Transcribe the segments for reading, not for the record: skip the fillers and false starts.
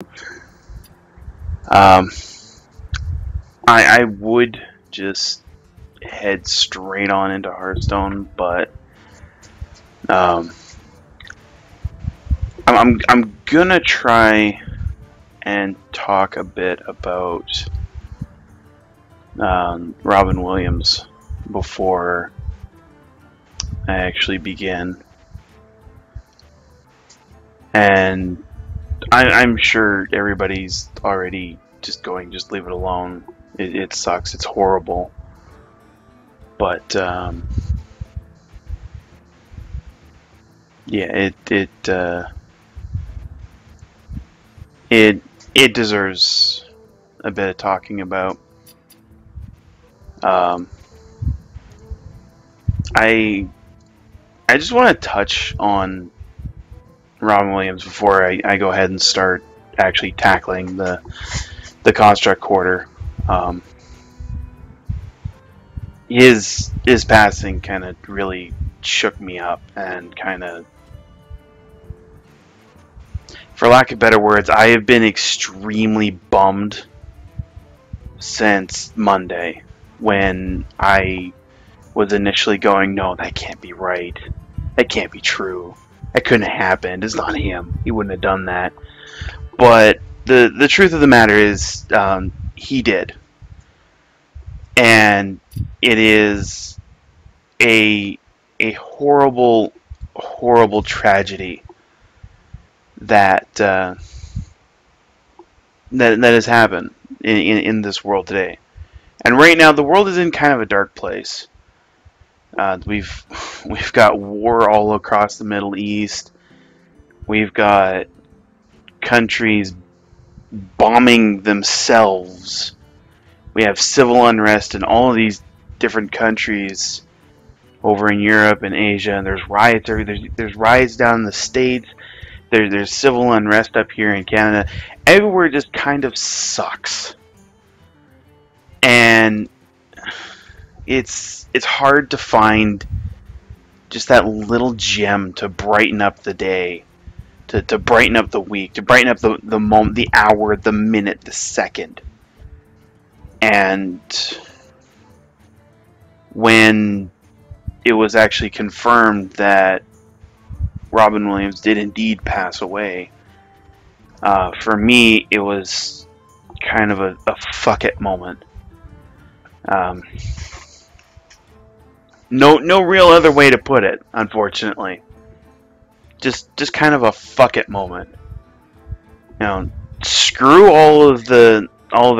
Um, I would just head straight on into Hearthstone, but um, I'm gonna try and talk a bit about Robin Williams before I actually begin, and I'm sure everybody's already just going, just leave it alone. It sucks. It's horrible. But yeah, it it deserves a bit of talking about. Um, I I just want to touch on Robin Williams before I go ahead and start actually tackling the construct quarter. Um, his passing kind of really shook me up and kind of, for lack of better words, I have been extremely bummed since Monday when I was initially going, no, that can't be right. That can't be true. That couldn't have happened. It's not him. He wouldn't have done that. But the truth of the matter is, he did, and it is a horrible, horrible tragedy that that has happened in this world today. And right now, the world is in kind of a dark place. We've got war all across the Middle East. We've got countries bombing themselves. We have civil unrest in all of these different countries over in Europe and Asia, and there's riots. There's riots down in the States. There's civil unrest up here in Canada. Everywhere just kind of sucks, and it's hard to find just that little gem to brighten up the day, to brighten up the week, to brighten up the moment, the hour, the minute, the second. And when it was actually confirmed that Robin Williams did indeed pass away, for me, it was kind of a fuck it moment. No real other way to put it, unfortunately. Just kind of a fuck it moment. You know, screw all of the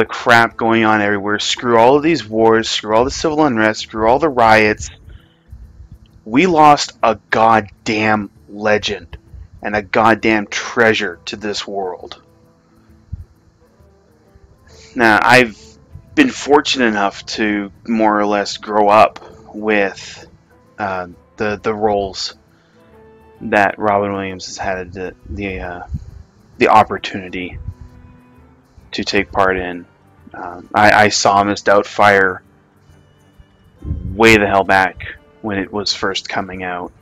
crap going on everywhere. Screw all of these wars. Screw all the civil unrest. Screw all the riots. We lost a goddamn legend and a goddamn treasure to this world. Now, I've been fortunate enough to more or less grow up with the roles that Robin Williams has had the opportunity to take part in. I saw Miss Doubtfire way the hell back when it was first coming out.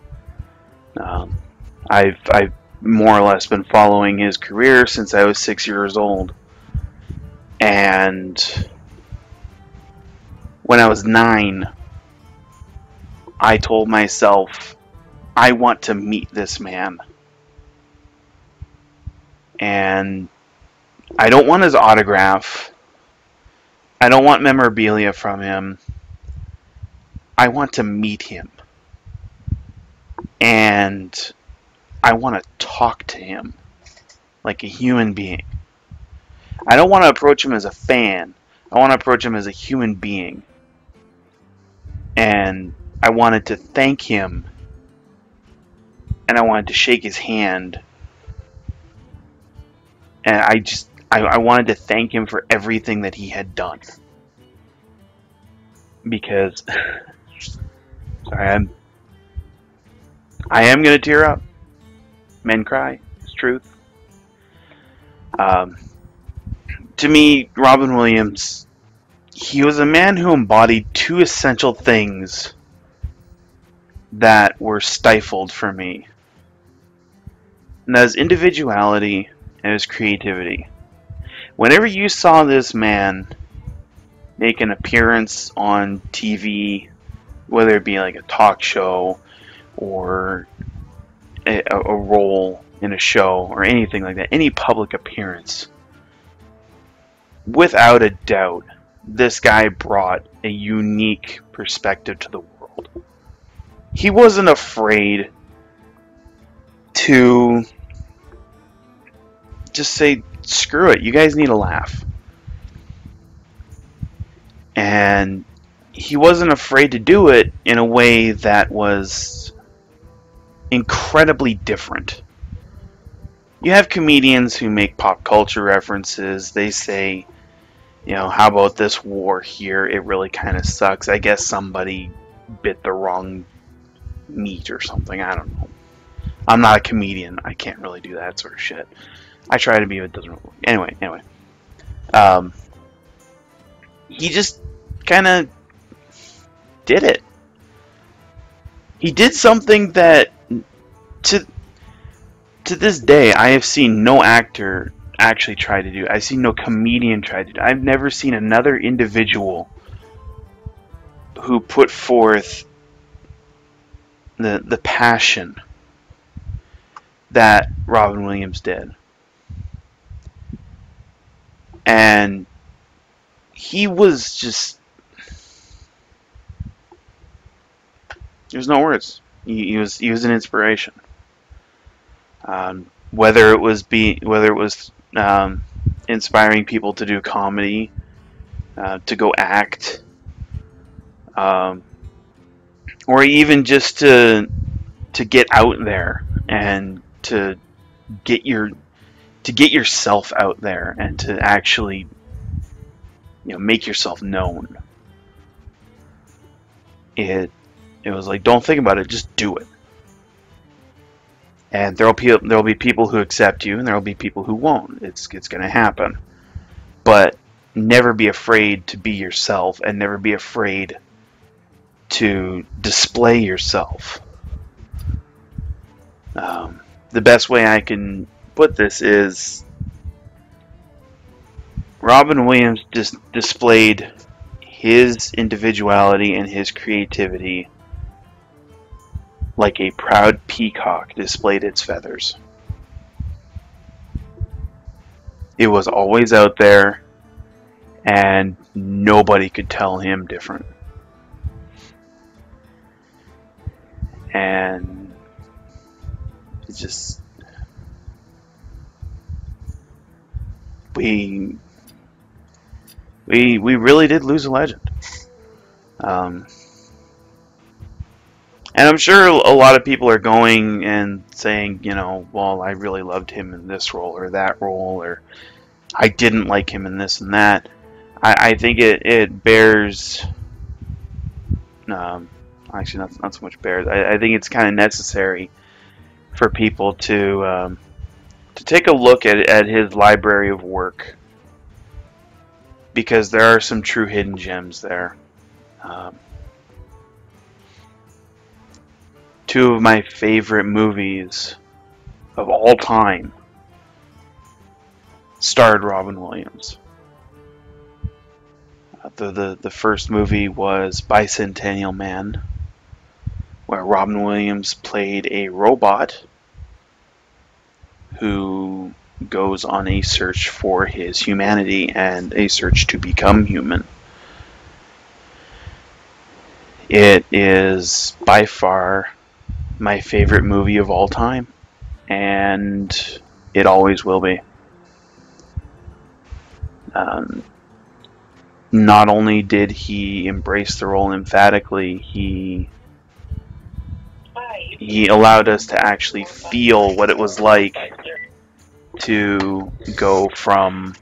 I've more or less been following his career since I was 6 years old, and when I was 9, I told myself, I want to meet this man. And I don't want his autograph. I don't want memorabilia from him. I want to meet him. And I want to talk to him like a human being. I don't want to approach him as a fan. I want to approach him as a human being. And I wanted to thank him, and I wanted to shake his hand, and I wanted to thank him for everything that he had done. Because, sorry, I am gonna tear up. Men cry. It's truth. To me, Robin Williams, he was a man who embodied two essential things that were stifled for me. And that is individuality and his creativity. Whenever you saw this man make an appearance on TV, whether it be like a talk show or a role in a show or anything like that, any public appearance, without a doubt, this guy brought a unique perspective to the world. He wasn't afraid to just say, screw it, you guys need a laugh. And he wasn't afraid to do it in a way that was incredibly different. You have comedians who make pop culture references. They say, you know, how about this war here? It really kind of sucks. I guess somebody bit the wrong meat or something. I don't know. I'm not a comedian. I can't really do that sort of shit. I try to be, but it doesn't really work. Anyway. He just kind of did it. He did something that, to this day, I have seen no actor actually try to do. I've seen no comedian try to do. I've never seen another individual who put forth the passion that Robin Williams did. And he was just, there's no words. He was an inspiration. Whether it was inspiring people to do comedy, to go act, or even just to get out there and to get yourself out there and to actually, you know, make yourself known. It was like, don't think about it, just do it. And there'll be people who accept you, and there'll be people who won't. It's going to happen. But never be afraid to be yourself, and never be afraid to display yourself. The best way I can put this is Robin Williams just displayed his individuality and his creativity like a proud peacock displayed its feathers. It was always out there, and nobody could tell him different. And it's just, we really did lose a legend. And I'm sure a lot of people are going and saying, you know, well, I really loved him in this role or that role, or I didn't like him in this and that. I think it bears, actually not so much bears, I think it's kind of necessary for people to take a look at his library of work, because there are some true hidden gems there. Two of my favorite movies of all time starred Robin Williams. The first movie was Bicentennial Man, where Robin Williams played a robot who goes on a search for his humanity and a search to become human. It is by far my favorite movie of all time, and it always will be. Not only did he embrace the role emphatically, he allowed us to actually feel what it was like to go from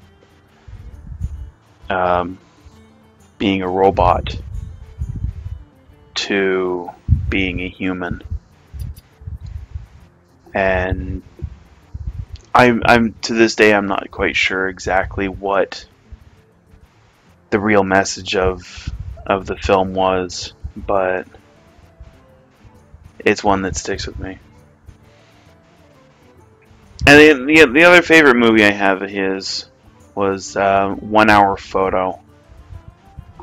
being a robot to being a human. And I'm to this day, I'm not quite sure exactly what the real message of the film was, but it's one that sticks with me. And the other favorite movie I have of his was 1 Hour Photo.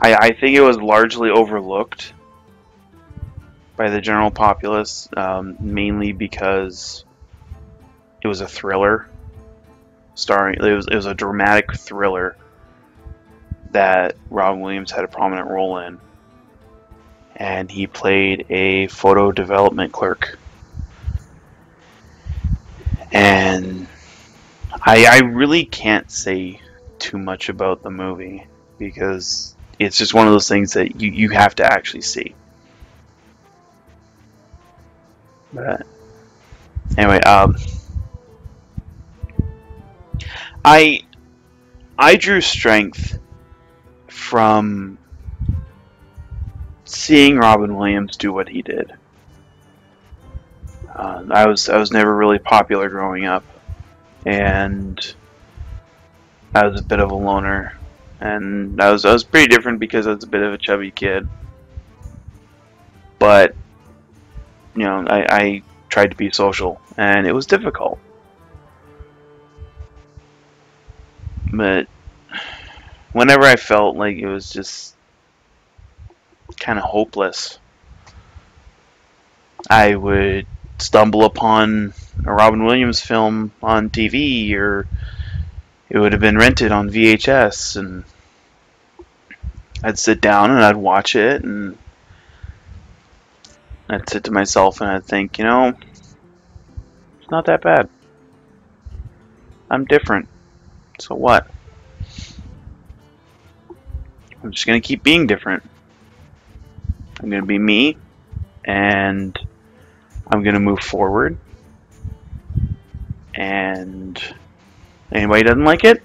I think it was largely overlooked by the general populace, mainly because it was a thriller. It was a dramatic thriller that Robin Williams had a prominent role in, and he played a photo development clerk. And I really can't say too much about the movie because it's just one of those things that you have to actually see. But anyway, I I drew strength from seeing Robin Williams do what he did. I was never really popular growing up, and I was a bit of a loner, and I was pretty different because I was a bit of a chubby kid. But I tried to be social, and it was difficult. But whenever I felt like it was just kind of hopeless, I would stumble upon a Robin Williams film on TV, or it would have been rented on VHS, and I'd sit down and I'd watch it, and I'd sit to myself and I'd think, it's not that bad. I'm different. So what? I'm just going to keep being different. I'm going to be me, and I'm going to move forward. And anybody doesn't like it,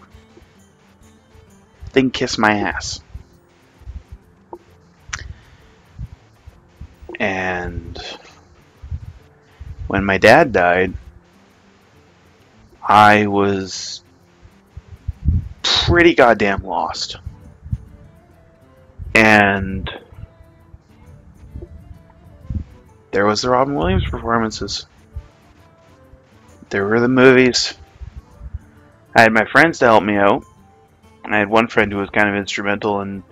then kiss my ass. And when my dad died, I was pretty goddamn lost. And there was the Robin Williams performances. There were the movies. I had my friends to help me out. I had one friend who was kind of instrumental in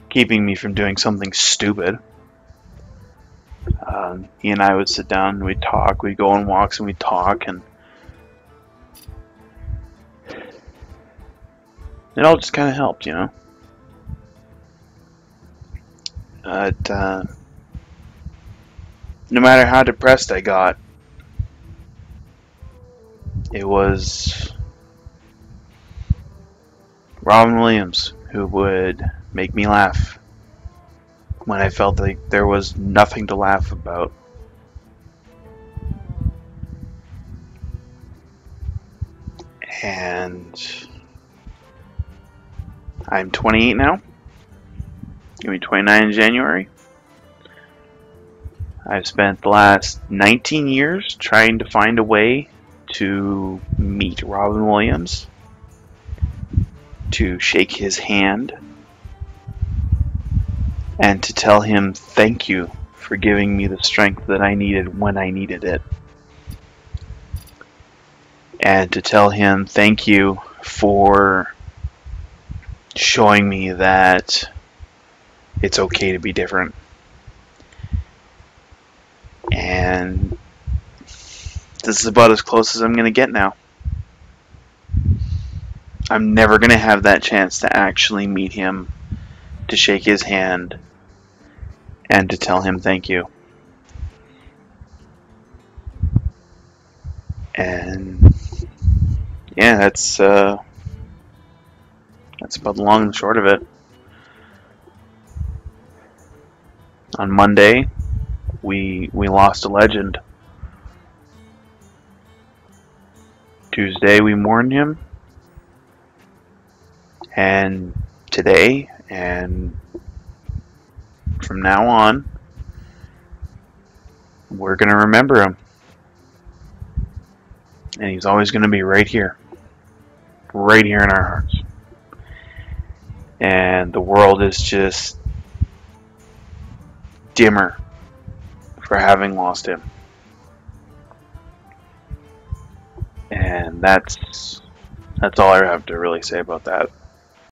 keeping me from doing something stupid. He and I would sit down and we'd talk. We'd go on walks and we'd talk, and it all just kind of helped, But no matter how depressed I got, it was Robin Williams who would make me laugh when I felt like there was nothing to laugh about. And I'm 28 now. Gonna be 29 in January. I've spent the last 19 years trying to find a way to meet Robin Williams, to shake his hand, and to tell him thank you for giving me the strength that I needed when I needed it. And to tell him thank you for showing me that it's okay to be different. And this is about as close as I'm going to get now. I'm never going to have that chance to actually meet him, to shake his hand, and to tell him thank you. And yeah, that's about the long and short of it. On Monday, we lost a legend. Tuesday, we mourned him. And today, and from now on, we're going to remember him. And he's always going to be right here in our hearts. And the world is just dimmer for having lost him. And And that's all I have to really say about that.